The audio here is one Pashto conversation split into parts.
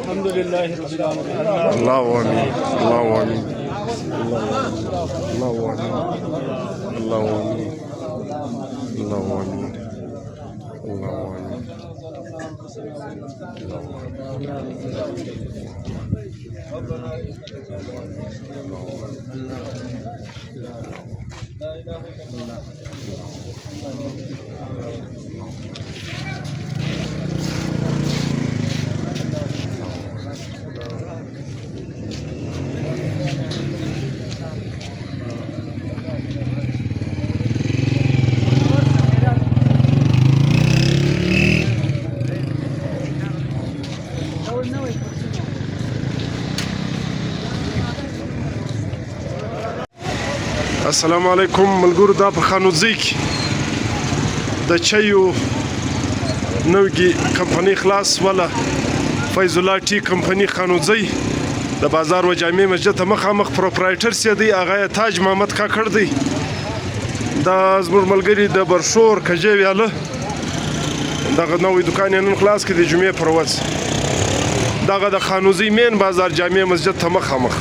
الحمد لله رب العالمين. الله آمين الله آمين الله آمين الله آمين الله آمين الله آمين. السلام علیکم ملګرو، دا په خانوزۍ کې د چایو نوې کمپنۍ خلاص وله فیض الله ټي کمپنۍ خانوزۍ د بازار و جامع مسجد ته مخامخ پروپرایټر سي دی هغه تاج محمد کاکړ دی. دا زموږ ملګري د برشور کجې ویاله دغه نوې دکان یې نن خلاص کړي د جمعې پر ورځ. دغه د خانوزۍ مین بازار جامع مسجد ته مخامخ.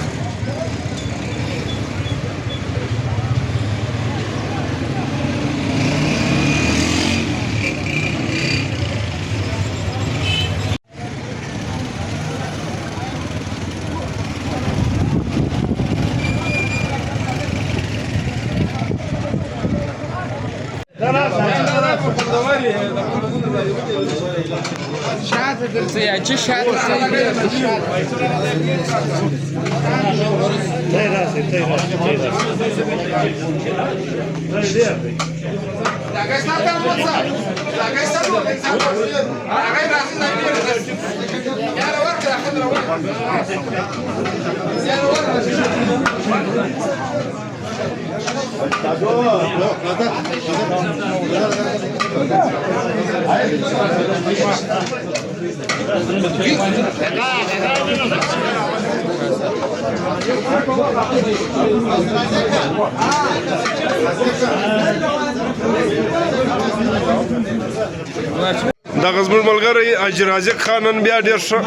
دغه زموږ ملګری حاجي رازق خان نن بیا ډېر ښه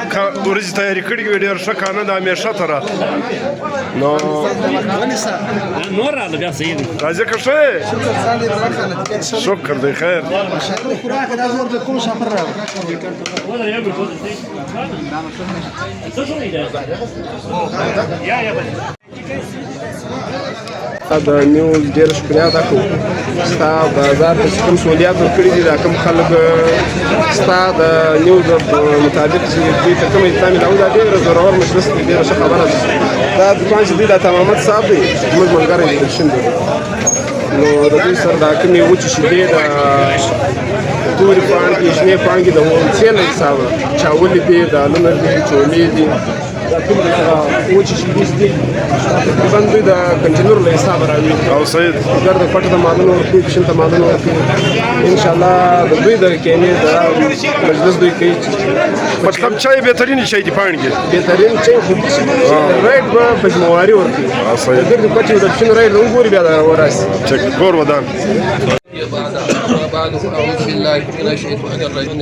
ورځې تیاري کړې وې، ډېر ښه کانه د همیشه ته راته نو نور راغله بیا صحیح دی. رازق ښه یې؟ شکر دی خیر. د نیوز ډېر شکریه ادا کوو ستا بازار ته چې کوم سہولیات ورکړي دي دا کوم خلک ستا د نیوز مطابق چې دوی ته کوم اطلاع میلاوي دا ډېره زورور مجلس دی، ډېره ښه خبره ده. دا دکان چې دی دا تام احمد صاحب دی زموږ ملګری انجکشن دی، نو د دوی سره دا کومې وچې شیدې د تورې پاڼې شنې پاڼې د هولسیل حسابه چاولې دي، دالونه دي، چولې دي، دا کوم وچې شیدې دي تقریبا دوی د کنټینر له حسابه راوي او سید ګرد پټه د مالونو ورکوي، کشن ته مالونه ورکوي. انشاءالله د دوی د کینې د مجلس دوی کوي مطلب چای بهترین شی دی پاڼې بهترین چای خو ریټ به په جمعواري ورکوي او سید ګرد پټه د کشن ریټ وګوري بیا وراسي چک کور ودان. أعوذ بالله من الشيطان الرجيم.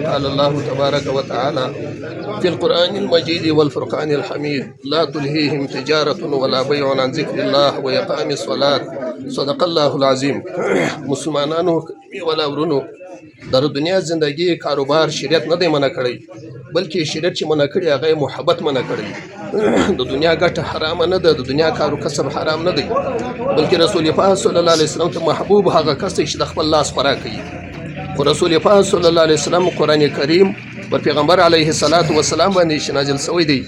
قال الله تبارك وتعالى في القرآن المجيد والفرقان الحميد لا تلهيهم تجارة ولا بيع عن ذكر الله وإقام الصلاة صدق الله العظيم. مسلمانانو ولا ورونو در دنیا زندگی کاروبار شریعت نه دی منع کړی، بلکې شریعت چې منع کړی هغه محبت منع کړی. د دنیا ګټه حرام نه ده، د دنیا کارو کسب حرام نه دی، بلکې رسول پاک صلی الله علیه وسلم ته محبوب هغه کس چې د خپل لاس خورا کوي. خو رسول پاک صلی الله علیه وسلم قرآن کریم پر پیغمبر علیه الصلاة والسلام باندې نازل شوی دی.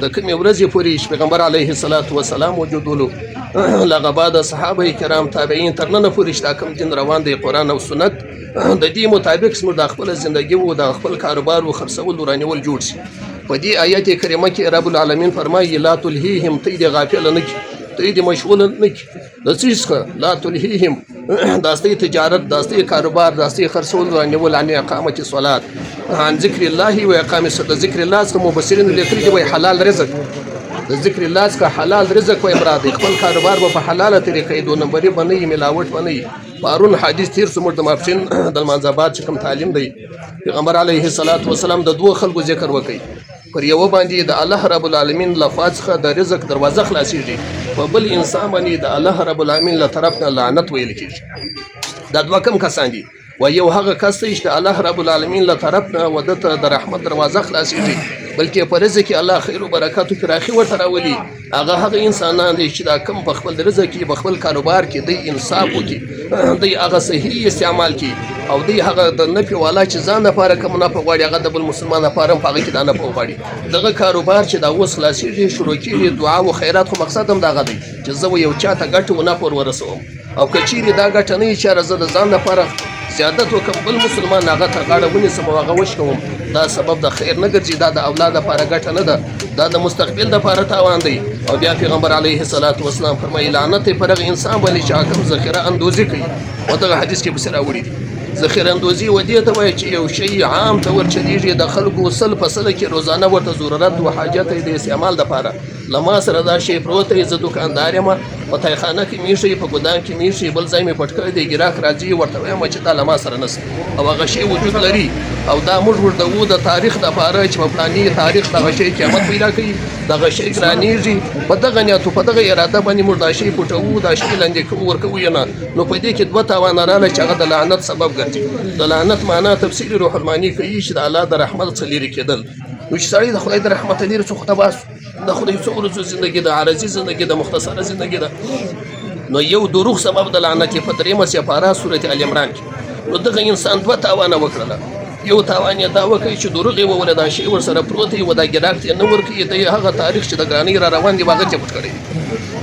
د کومې ورځې پورې پیغمبر علیه الصلاة والسلام وجودولو لغه بعد صحابه کرام تابعین تر نن پورې شته کوم دین روان دی قرآن او سنت د دې مطابق زموږ د خپل ژوندګي او د خپل کاروبار او خرڅول ورانیول جوړ شي. په دې آیت کریمه کې رب العالمین فرمایي لا تلهیهم ته دې غافل نه کړي ته دې مشغول نه کړي د څه څخه لا تلهیهم داسې تجارت داسې کاروبار داسې خرڅول رانیول عن اقامت الصلات عن ذکر الله و اقام الصلاه ذکر الله څخه مفسرین لیکلي دي وایي حلال رزق د ذکر الله څخه حلال رزق وایي مراد خپل کاروبار به په حلاله طریقې دو نمبرې به نه وي ملاوټ به نه وي پرون حدیث تیر څو موږ د ماپښین د لمانځه بعد چې کوم تعلیم دی پیغمبر علیه الصلاة والسلام د دوه خلکو ذکر وکړي پر یوه باندې د الله رب العالمین لخوا څخه د رزق دروازه خلاصېږي په بل انسان باندې د الله رب العالمین له طرف نه لعنت ویل کېږي دا دوه کم کسان دي و یو هغه کس دی چې د الله رب العالمین له طرف نه و ده ته د رحمت دروازه خلاصېږي بلکې په رزق کې الله خیر و برکات او فراخي ورته راولي هغه انسانان دي چې دا کم په خپل رزق کې په خپل کاروبار کې دی انصاف وکړي دی هغه صحیح استعمال کړي او دی هغه د نفع والا چې ځان لپاره کوم نفع غواړي هغه د بل مسلمان لپاره هم په هغه کې دا نفع غواړي دغه کاروبار چې دا اوس خلاصېږي شروع کېږي دعا او خیرات خو مقصد هم دغه دی چې زه یو چا ته ګټه و نفع ورسوم او که چیرې دا ګټه نه وي چې زه د ځان لپاره زیادت وکړم بل مسلمان هغه ته غاړه ونیسم او هغه وشکوم دا سبب د خیر نه ګرځي دا د اولاد لپاره ګټه نه ده دا د مستقبل لپاره تاوان دی او بیا پیغمبر علیه الصلاة والسلام فرمایي لعنت پر هغه انسان باندې چې حاکم ذخیره اندوزي کوي او دغه حدیث کې پسې راوړي دي ذخیره اندوزي و دې ته وایي چې یو شی عام طور چلیږي د خلکو سل په سله کې روزانه ورته ضرورت و حاجت دی د استعمال لپاره لما سره دا شی پروت دی زه دوکاندار یم په تایخانه کې مې شي په ګودام کې مې شي بل ځای مې پټ کړی دی ګراک راځي ورته وایم چې دا لما سره نشته او هغه شی وجود لري او دا موږ ورته د تاریخ لپاره چې په فلاني تاریخ دغه شی قیامت پیدا کوي دغه شی ګرانیږي په دغه نیت په دغه اراده باندې موږ دا شی پټوو دا شی لاندې کوو ورکوو یې نه نو په دې کې دوه تاوان راغله چې هغه د لعنت سبب ګرځي د لعنت معنا تفسیر روح المانی کوي چې د الله د رحمت څخه لرې کېدل نو چې سړی د خدای د رحمت لرې څخه تباس د خدای څو ورځو زندګي د عارضي زندګي د مختصره زندګي ده نو یو دروغ سبب د لعنت په درېمه سپاره سورت ال عمران کې نو دغه انسان دوه تاوانه وکړله یو تاوان یې دا وکړي چې دروغ یې وویل دا شی ورسره پروت وي و دا ګراک یې نه ورکوي د هغه تاریخ چې د ګرانۍ را روان دي هغه یې پټ کړی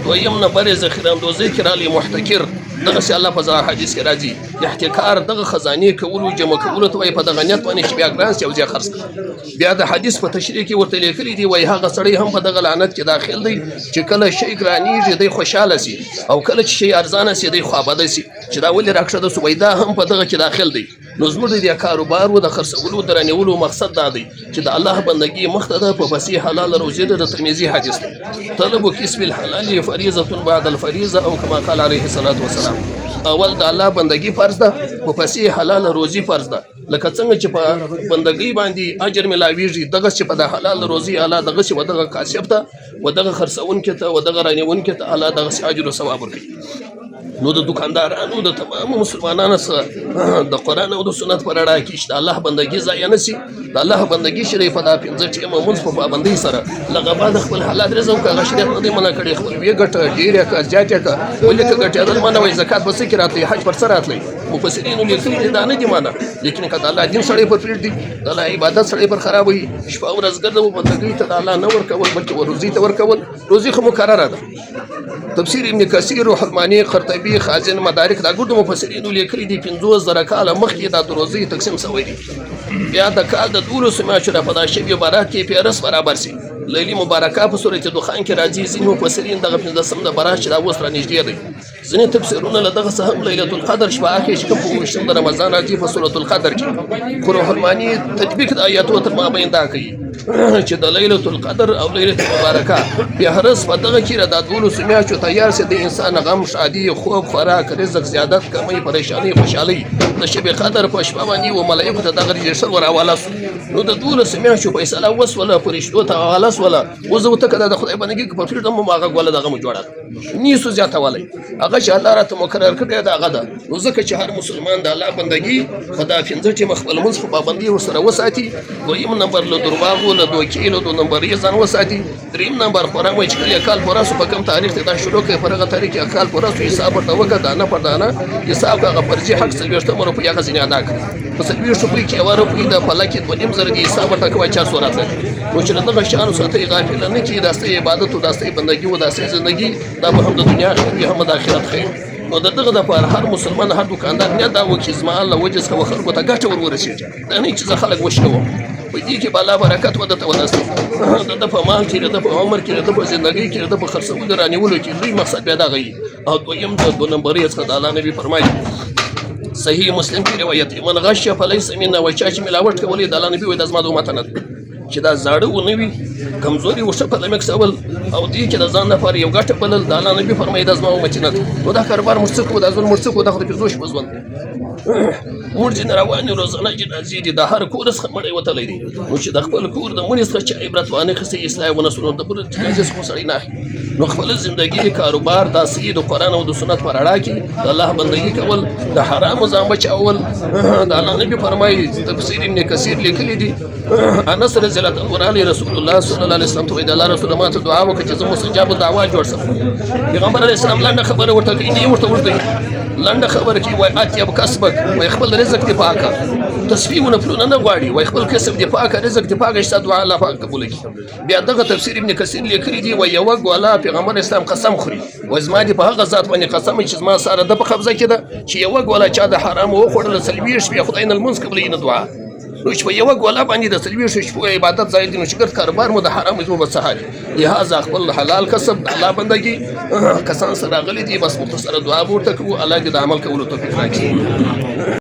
دویم نمبر یې ذخیره اندوزي کې راغلی محتکر دغسې الله په ځای حدیث کې راځي احتکار دغه خزانې کولو جمع کولو ته وایي په دغه نیت باندې چې بیا ګران شي او ځای خرڅ کړي بیا د حدیث په تشریح کې ورته لیکلي دي وایي هغه سړی هم په دغه لعنت کې داخل دی چې کله شی ګرانېږي دی خوشحاله سي او کله چې شی ارزانه سي دی خوابده سي چې دا ولې راکښته سو وایي دا هم په دغه کې داخل دی نو زموږ د دې کاروبار و د خرڅولو د رانیولو مقصد دا دی چې د الله بندګي مخته ده په پسې حلال روزي د ترمذي حدیث دی طلب کسب الحلال فریضه بعد الفریضه او کما قال علیه الصلاة والسلام اول د الله بندګي فرض ده په پسې حلال روزي فرض ده لکه څنګه چې په بندګۍ باندې اجر ملاویږي دغه چې په د حلال روزي الله دغه چې ودغه کاسب ته ودغه خرڅونکي ته ودغه رانیونکي ته الله دغه اجر او ثواب ورکوي نو د دکاندارانو د تمام مسلمانانو سره د قرآن او د سنت پر اړه کې چې د الله بندګي ضایع نه سي د الله بندګي شریف په دا 15 ټیمه مونږ په پابندۍ سره لږه بعد خپل حالات رزق هغه شریعت نه دی منع کړی خپل وی ګټه ډیره کا زیاته کا ولې کا ګټه منع وای زکات بس کې راتلی حج پر سره راتلی مفسرین لیکلي دا نه دی منع لیکن کله الله دین سړی پر پریږ دی د الله عبادت سړی پر خراب وي شپه او ورځ ګرځو بندګي ته الله نه ورکول بلکې ورزي ته ورکول روزي خو مقرره ده تفسیر ابن کثیر روح المانی قرطبی خازن مدارک دا ګردو مفسرین لیکلي دي 50000 کاله مخکې دا د روزي تقسیم شوی دی بیا د کال د 12 میاشتو په دا شی مبارک کې پیرس برابر سي لیلی مبارکه په سورۃ دخان کې راځي ځینې مفسرین دغه 15 د برابر چې دا اوس را نږدې دی ځینې تفسیرونه له دغه څخه هم لیلۃ القدر شپه کې چې کوم په رمضان راځي په سورۃ القدر کې روح المانی تطبیق د آیاتو تر مابین دا کوي چې د لیلۃ القدر او لیلۃ المبارکه په هرڅ په دغه کې را د 12 میاشتو تیار سي د انسان غم شادي خوب خوراک رزق زیادت کمی پریشانی خوشحالي د شب قدر په شپه باندې و ملائکه ته دغه رجسټر ور حواله نو د 12 میاشتو فیصله وسوله پرشتو ته حواله ولا وزو ته کده د خدای باندې په فریدم ماغه غول دغه مجوړه نیسو زیاته والی هغه چې الله راته مقرر کړی دا غدا نو ځکه چې هر مسلمان د الله بندګي خدا 15 ټیم خپل منځ په پابندي ورسره وساتي دویم نمبر له درواغو له دوکې له دو نمبر یې ځان وساتي دریم نمبر خورا وای چې کله کال پوراسو په کوم تاریخ ته دا شروع کوي پرغه تاریخ کې کال پوراسو حساب ورته وکړه دانه پر دانه حساب هغه پرځي حق سلويشته مر په یغه ځینې ادا کړ په سلويشته په کې ور په د فلکې په نیم زر دي حساب ورته کوي 400 راځي نو چې دغه شان ساتي غافل نه کی داسته عبادت او داسته بندگی او داسته زندگی دا به هم د دنیا خیر هم د آخرت خیر نو د دغه دپاره هر مسلمان هر دوکاندار نه دا و چې زما الله وجه څخه خلکو ته ګټه ور ورسېږي دا نه چې زه خلک وشکوم په دې کې به الله برکت وده ته ونستي د ده په مال کې د ده په عمر کې د ده په زندګۍ کې د ده په خرڅولو رانیولو کې لوی مقصد بیا دغه وي او دویم د 2 نمبرۍ څخه د الله نبي فرمایي صحیح مسلم کې روایت من غش فلیس منا و چا چې ملاوټ کولی د الله نبي وایي دا زما د امت نه دی چې دا زاړه ونه وي کمزوري وشه په لمکس اول او دې کې د ځان لپاره یو ګټه بلل د الله نبي فرمایي دا زما امت نه دی نو دا کاروبار موږ څه کوو دا ژوند موږ څه کوو دا خو د پېزو شپه ژوند موږ ځینې روانې روزانه جنازې دي د هر کور څخه مړی وتلی دی نو چې د خپل کور د مړي څخه چې عبرت وانخیستې اصلاح ونه سو نو د بل جنازې څخه سړی نه اخلي نو خپل زندګي کاروبار داسې د قرآن او د سنت په رڼا کې د الله بندګي کول د حرامو ځان بچول د الله نبي فرمایي تفسیر ابن کثیر لیکلی دي انس رضی الله عنه علی رسول الله صلی الله علیه وسلم ته د الله رسول ما ته دعا وکړه چې زه مستجاب الدعوا جوړ شم پیغمبر علیه السلام لنډه خبره ورته کوي دی ورته لنډه خبره کوي وای اتیب کسبک وای خپل رزق دی پاکه تصفیه ونفلونه نه غواړي وای خپل کسب دی پاکه رزق دی پاکه چې دعا الله پاک قبول کړي بیا دغه تفسیر ابن کثیر لیکلی دی وای یو غواله پیغمبر اسلام قسم خوري وای زما دی په هغه ذات باندې قسم چې زما سره د په قبضه کې ده چې یو غواله چا د حرام او خړل سلوي شي خدای نه المنس قبلې نه دعا نو چې په یو غواله باندې د سلوي شپو عبادت ځای دی نو چې ګرد کاروبار مو د حرام جوړ وسهاري لہذا خپل حلال کسب الله بندګي کسان سره غلي دي بس مختصره دعا ورته کوو الله دې د عمل کولو توفیق راکړي